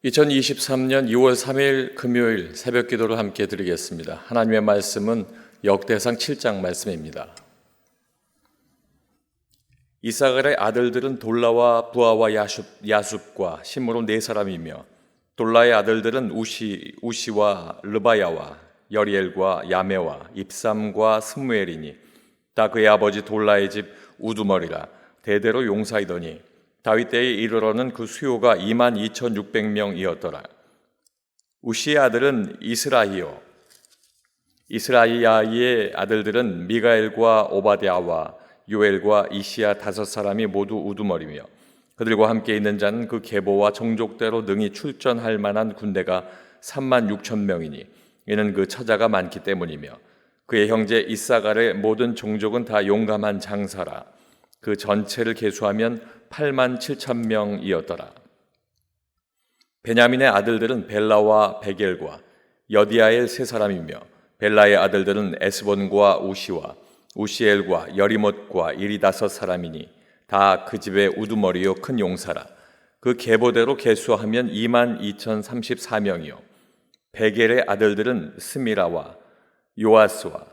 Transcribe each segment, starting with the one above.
2023년 2월 3일 금요일 새벽 기도를 함께 드리겠습니다. 하나님의 말씀은 역대상 7장 말씀입니다. 이사갈의 아들들은 돌라와 부하와 야sup과 심므로 네 사람이며, 돌라의 아들들은 우시와 르바야와 여리엘과 야메와 입삼과 스무엘이니 다 그의 아버지 돌라의 집 우두머리라. 대대로 용사이더니 다윗 때에 이르러는 그 수요가 22,600명이었더라. 우시의 아들은 이스라이아의 아들들은 미가엘과 오바댜와 요엘과 이시야 다섯 사람이 모두 우두머리며, 그들과 함께 있는 자는 그 계보와 종족대로 능히 출전할 만한 군대가 36,000명이니 이는 그 처자가 많기 때문이며, 그의 형제 이사갈의 모든 종족은 다 용감한 장사라. 그 전체를 계수하면 87,000명이었더라. 베냐민의 아들들은 벨라와 베겔과 여디아엘 세 사람이며, 벨라의 아들들은 에스본과 우시와 우시엘과 여리못과 이리 다섯 사람이니 다 그 집의 우두머리요 큰 용사라. 그 계보대로 계수하면 22,034명이요 베겔의 아들들은 스미라와 요아스와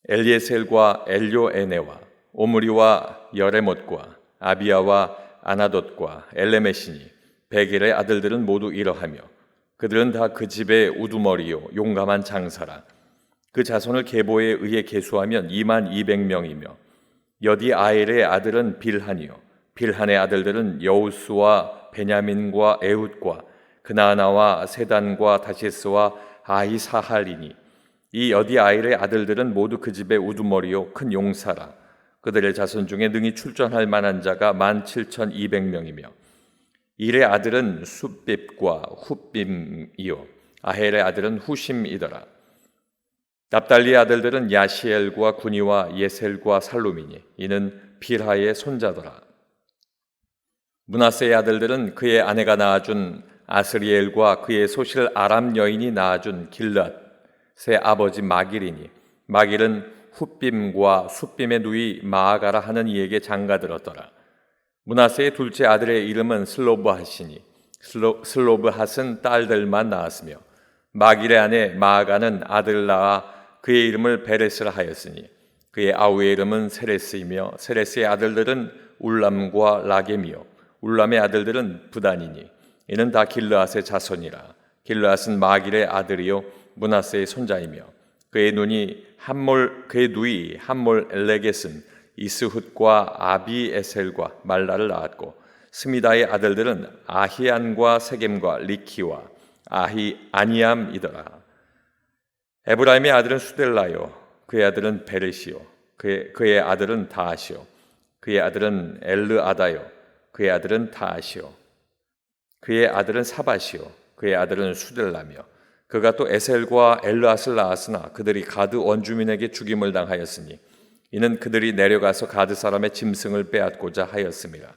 엘리에셀과 엘요에네와 오므리와 여레못과 아비야와 아나돗과 엘레메시니 베겔의 아들들은 모두 이러하며, 그들은 다 그 집의 우두머리요 용감한 장사라. 그 자손을 계보에 의해 계수하면 22,000명이며, 여디아엘의 아들은 빌한이요 빌한의 아들들은 여우스와 베냐민과 에훗과 그나아나와 세단과 다시스와 아히사할이니 이 여디아엘의 아들들은 모두 그 집의 우두머리요 큰 용사라. 그들의 자손 중에 능히 출전할 만한 자가 17,200명이며, 일의 아들은 숫빕과 훗빔이요 아헬의 아들은 후심이더라. 납달리의 아들들은 야시엘과 구니와 예셀과 살루미니 이는 빌하의 손자더라. 므낫세의 아들들은 그의 아내가 낳아준 아스리엘과 그의 소실 아람 여인이 낳아준 길앗의 아버지 마길이니 마길은 훗빔과 숫빔의 누이 마아가라 하는 이에게 장가들었더라. 므낫세의 둘째 아들의 이름은 슬로브핫이니 슬로브핫은 딸들만 낳았으며, 마길의 아내 마아가는 아들을 낳아 그의 이름을 베레스라 하였으니 그의 아우의 이름은 세레스이며, 세레스의 아들들은 울람과 라겜이요 울람의 아들들은 부단이니 이는 다 길르앗의 자손이라. 길르앗은 마길의 아들이요 므낫세의 손자이며, 그의 누이 함몰 엘레겟은 이스훗과 아비에셀과 말라를 낳았고, 스미다의 아들들은 아히안과 세겜과 리키와 아니암이더라. 에브라임의 아들은 수델라요 그의 아들은 베레시요 그의 아들은 다하시요 그의 아들은 엘르아다요 그의 아들은 다하시요 그의 아들은 사바시요 그의 아들은 수델라며, 그가 또 에셀과 엘르앗을 낳았으나 그들이 가드 원주민에게 죽임을 당하였으니 이는 그들이 내려가서 가드 사람의 짐승을 빼앗고자 하였습니다.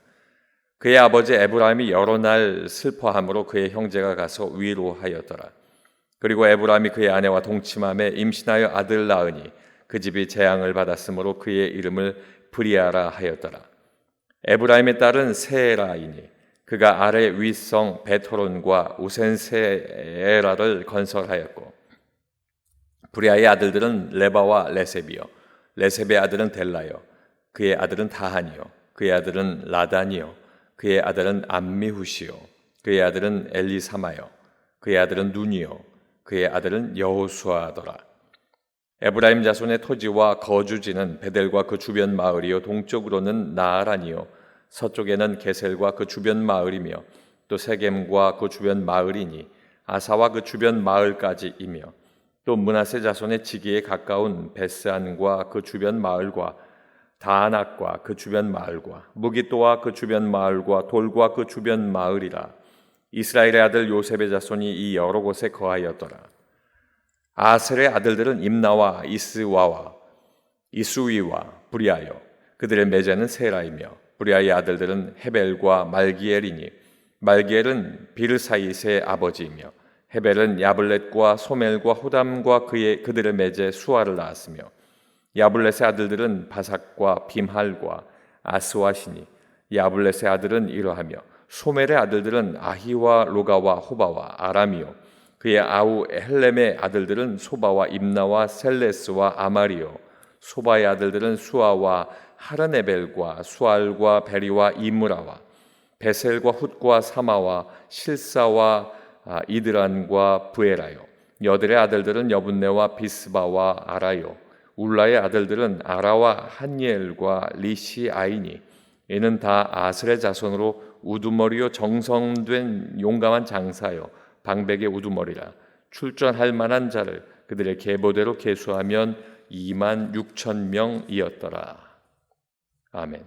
그의 아버지 에브라임이 여러 날 슬퍼함으로 그의 형제가 가서 위로하였더라. 그리고 에브라임이 그의 아내와 동침함에 임신하여 아들을 낳으니 그 집이 재앙을 받았으므로 그의 이름을 브리아라 하였더라. 에브라임의 딸은 세라이니 그가 아래 윗성 베토론과 우센세에라를 건설하였고, 브리아의 아들들은 레바와 레셉이요 레셉의 아들은 델라요 그의 아들은 다한이요 그의 아들은 라단이요 그의 아들은 암미후시요 그의 아들은 엘리사마요 그의 아들은 눈이요 그의 아들은 여호수아더라. 에브라임 자손의 토지와 거주지는 베델과 그 주변 마을이요 동쪽으로는 나아란이요 서쪽에는 게셀과 그 주변 마을이며, 또 세겜과 그 주변 마을이니 아사와 그 주변 마을까지이며, 또 므낫세 자손의 지기에 가까운 베스안과 그 주변 마을과 다아낙과 그 주변 마을과 무기또와 그 주변 마을과 돌과 그 주변 마을이라. 이스라엘의 아들 요셉의 자손이 이 여러 곳에 거하였더라. 아셀의 아들들은 임나와 이스와와 이수위와 브리아요 그들의 매제는 세라이며, 브리아의 아들들은 헤벨과 말기엘이니 말기엘은 비르사이스의 아버지이며, 헤벨은 야블렛과 소멜과 호담과 그들의 매제 수아를 낳았으며, 야블렛의 아들들은 바삭과 빔할과 아스와시니 야블렛의 아들은 이러하며, 소멜의 아들들은 아히와 로가와 호바와 아람이요 그의 아우 헬렘의 아들들은 소바와 임나와 셀레스와 아마리요 소바의 아들들은 수아와 하르네벨과 수알과 베리와 이므라와 베셀과 훗과 사마와 실사와 이드란과 부에라요 여들의 아들들은 여분네와 비스바와 아라요 울라의 아들들은 아라와 한니엘과 리시 아이니 이는 다 아슬의 자손으로 우두머리요 정성된 용감한 장사요 방백의 우두머리라 출전할 만한 자를 그들의 계보대로 계수하면 2만 6천 명이었더라. 아멘.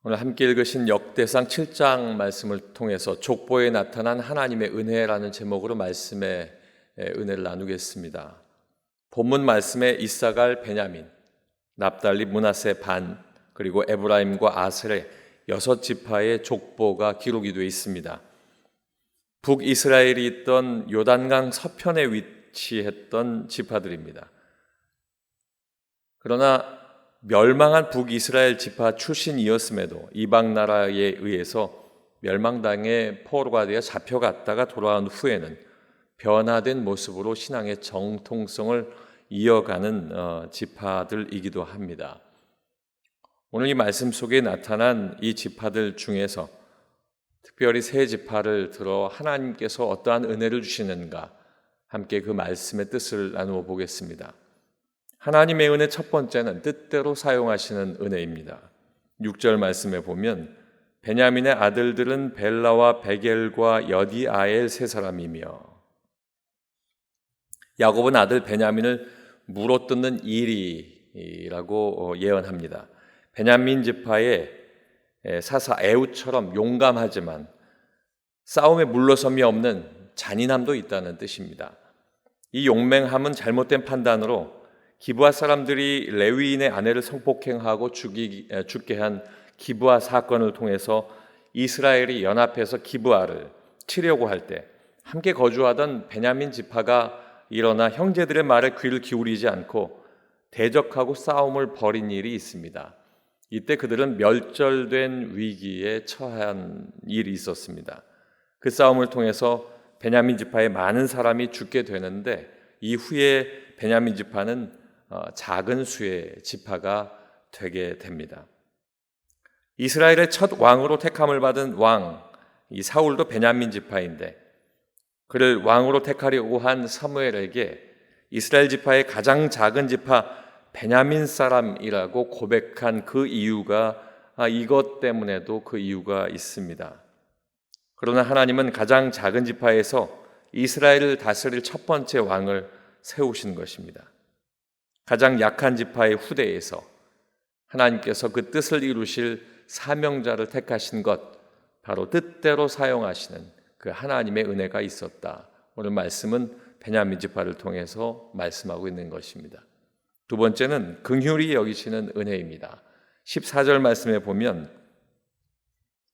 오늘 함께 읽으신 역대상 7장 말씀을 통해서 족보에 나타난 하나님의 은혜라는 제목으로 말씀의 은혜를 나누겠습니다. 본문 말씀에 이사갈, 베냐민, 납달리, 므낫세, 반 그리고 에브라임과 아셀의 6지파의 족보가 기록이 되어 있습니다. 북이스라엘이 있던 요단강 서편에 위치했던 지파들입니다. 그러나 멸망한 북이스라엘 지파 출신이었음에도 이방 나라에 의해서 멸망당해 포로가 되어 잡혀갔다가 돌아온 후에는 변화된 모습으로 신앙의 정통성을 이어가는 지파들이기도 합니다. 오늘 이 말씀 속에 나타난 이 지파들 중에서 특별히 세 지파를 들어 하나님께서 어떠한 은혜를 주시는가 함께 그 말씀의 뜻을 나누어 보겠습니다. 하나님의 은혜 첫 번째는 뜻대로 사용하시는 은혜입니다. 6절 말씀에 보면 베냐민의 아들들은 벨라와 베겔과 여디아엘 세 사람이며 야곱은 아들 베냐민을 물어뜯는 일이라고 예언합니다. 베냐민 지파의 사사 에훗처럼 용감하지만 싸움에 물러섬이 없는 잔인함도 있다는 뜻입니다. 이 용맹함은 잘못된 판단으로 기브아 사람들이 레위인의 아내를 성폭행하고 죽게 한 기브아 사건을 통해서 이스라엘이 연합해서 기브아를 치려고 할 때 함께 거주하던 베냐민 지파가 일어나 형제들의 말에 귀를 기울이지 않고 대적하고 싸움을 벌인 일이 있습니다. 이때 그들은 멸절된 위기에 처한 일이 있었습니다. 그 싸움을 통해서 베냐민 지파의 많은 사람이 죽게 되는데 이후에 베냐민 지파는 작은 수의 지파가 되게 됩니다. 이스라엘의 첫 왕으로 택함을 받은 왕, 이 사울도 베냐민 지파인데 그를 왕으로 택하려고 한 사무엘에게 이스라엘 지파의 가장 작은 지파 베냐민 사람이라고 고백한 그 이유가 이것 때문에도 그 이유가 있습니다. 그러나 하나님은 가장 작은 지파에서 이스라엘을 다스릴 첫 번째 왕을 세우신 것입니다. 가장 약한 지파의 후대에서 하나님께서 그 뜻을 이루실 사명자를 택하신 것, 바로 뜻대로 사용하시는 그 하나님의 은혜가 있었다. 오늘 말씀은 베냐민 지파를 통해서 말씀하고 있는 것입니다. 두 번째는 긍휼히 여기시는 은혜입니다. 14절 말씀에 보면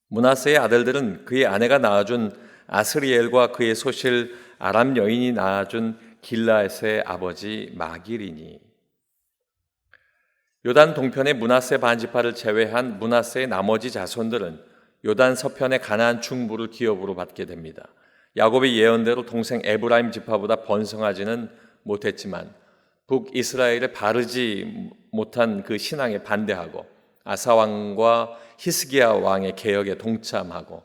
므낫세의 아들들은 그의 아내가 낳아준 아스리엘과 그의 소실 아람 여인이 낳아준 길라앗의 아버지 마길이니. 요단 동편의 므낫세 반지파를 제외한 므낫세의 나머지 자손들은 요단 서편의 가나안 충부를 기업으로 받게 됩니다. 야곱의 예언대로 동생 에브라임 지파보다 번성하지는 못했지만 북이스라엘에 바르지 못한 그 신앙에 반대하고 아사 왕과 히스기야 왕의 개혁에 동참하고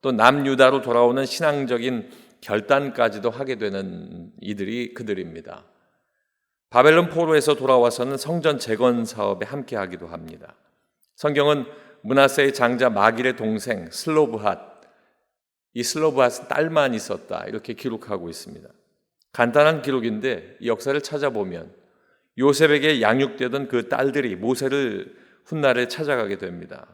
또 남유다로 돌아오는 신앙적인 결단까지도 하게 되는 이들이 그들입니다. 바벨론 포로에서 돌아와서는 성전 재건 사업에 함께하기도 합니다. 성경은 므낫세의 장자 마길의 동생 슬로브핫, 이 슬로브핫은 딸만 있었다 이렇게 기록하고 있습니다. 간단한 기록인데 역사를 찾아보면 요셉에게 양육되던 그 딸들이 모세를 훗날에 찾아가게 됩니다.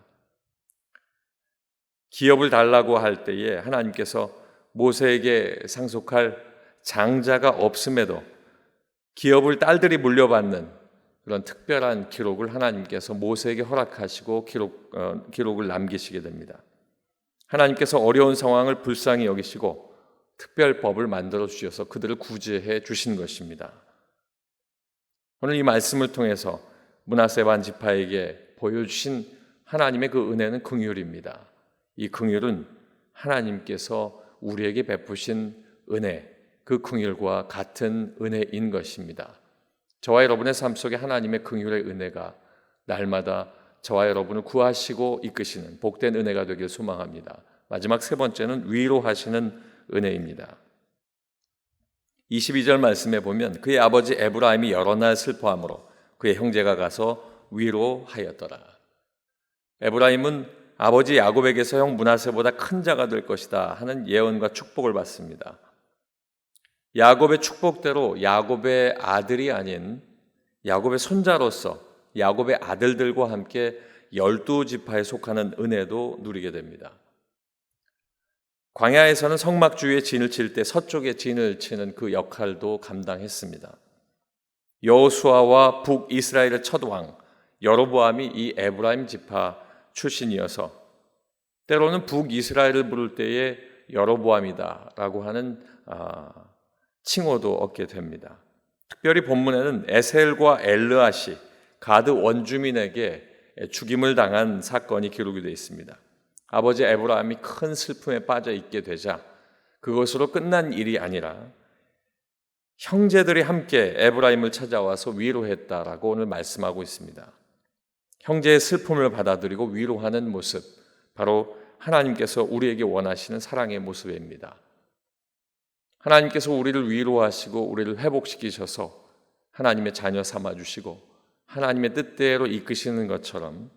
기업을 달라고 할 때에 하나님께서 모세에게 상속할 장자가 없음에도 기업을 딸들이 물려받는 그런 특별한 기록을 하나님께서 모세에게 허락하시고 기록을 남기시게 됩니다. 하나님께서 어려운 상황을 불쌍히 여기시고 특별법을 만들어 주셔서 그들을 구제해 주신 것입니다. 오늘 이 말씀을 통해서 므낫세 반 지파에게 보여주신 하나님의 그 은혜는 긍휼입니다. 이 긍휼은 하나님께서 우리에게 베푸신 은혜, 그 긍휼과 같은 은혜인 것입니다. 저와 여러분의 삶 속에 하나님의 긍휼의 은혜가 날마다 저와 여러분을 구하시고 이끄시는 복된 은혜가 되길 소망합니다. 마지막 세 번째는 위로하시는 은혜입니다. 22절 말씀에 보면 그의 아버지 에브라임이 여러 날 슬퍼함으로 그의 형제가 가서 위로하였더라. 에브라임은 아버지 야곱에게서 형 므낫세보다 큰 자가 될 것이다 하는 예언과 축복을 받습니다. 야곱의 축복대로 야곱의 아들이 아닌 야곱의 손자로서 야곱의 아들들과 함께 12지파에 속하는 은혜도 누리게 됩니다. 광야에서는 성막주위에 진을 칠 때 서쪽에 진을 치는 그 역할도 감당했습니다. 여호수아와 북이스라엘의 첫 왕 여로보암이 이 에브라임 지파 출신이어서 때로는 북이스라엘을 부를 때에 여로보암이다라고 하는 칭호도 얻게 됩니다. 특별히 본문에는 에셀과 엘르앗이 가드 원주민에게 죽임을 당한 사건이 기록이 되어 있습니다. 아버지 에브라임이 큰 슬픔에 빠져 있게 되자 그것으로 끝난 일이 아니라 형제들이 함께 에브라임을 찾아와서 위로했다라고 오늘 말씀하고 있습니다. 형제의 슬픔을 받아들이고 위로하는 모습, 바로 하나님께서 우리에게 원하시는 사랑의 모습입니다. 하나님께서 우리를 위로하시고 우리를 회복시키셔서 하나님의 자녀 삼아주시고 하나님의 뜻대로 이끄시는 것처럼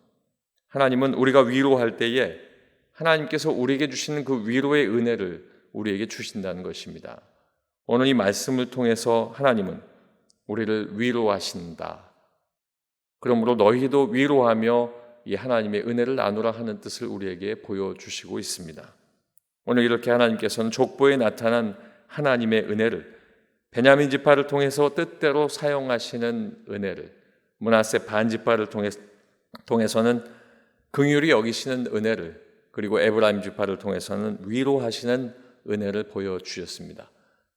하나님은 우리가 위로할 때에 하나님께서 우리에게 주시는 그 위로의 은혜를 우리에게 주신다는 것입니다. 오늘 이 말씀을 통해서 하나님은 우리를 위로하신다. 그러므로 너희도 위로하며 이 하나님의 은혜를 나누라 하는 뜻을 우리에게 보여주시고 있습니다. 오늘 이렇게 하나님께서는 족보에 나타난 하나님의 은혜를 베냐민 지파를 통해서 뜻대로 사용하시는 은혜를 므낫세 반 지파를 통해서는 긍휼히 여기시는 은혜를 그리고 에브라임 지파를 통해서는 위로하시는 은혜를 보여주셨습니다.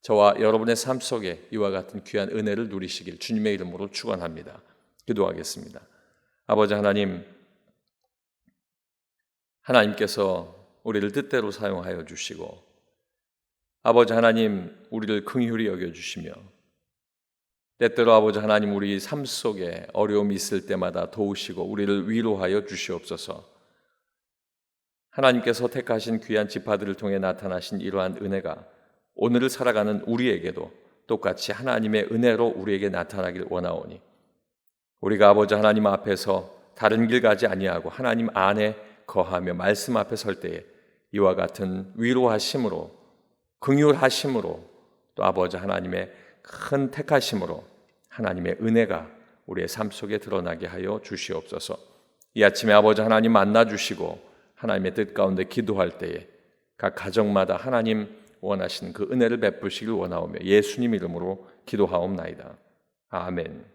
저와 여러분의 삶 속에 이와 같은 귀한 은혜를 누리시길 주님의 이름으로 축원합니다. 기도하겠습니다. 아버지 하나님, 하나님께서 우리를 뜻대로 사용하여 주시고 아버지 하나님 우리를 긍휼히 여겨주시며 때때로 아버지 하나님 우리 삶 속에 어려움이 있을 때마다 도우시고 우리를 위로하여 주시옵소서. 하나님께서 택하신 귀한 지파들을 통해 나타나신 이러한 은혜가 오늘을 살아가는 우리에게도 똑같이 하나님의 은혜로 우리에게 나타나길 원하오니 우리가 아버지 하나님 앞에서 다른 길 가지 아니하고 하나님 안에 거하며 말씀 앞에 설 때에 이와 같은 위로하심으로 긍휼하심으로 또 아버지 하나님의 큰 택하심으로 하나님의 은혜가 우리의 삶 속에 드러나게 하여 주시옵소서. 이 아침에 아버지 하나님 만나주시고 하나님의 뜻 가운데 기도할 때에 각 가정마다 하나님 원하시는 그 은혜를 베푸시길 원하오며 예수님 이름으로 기도하옵나이다. 아멘.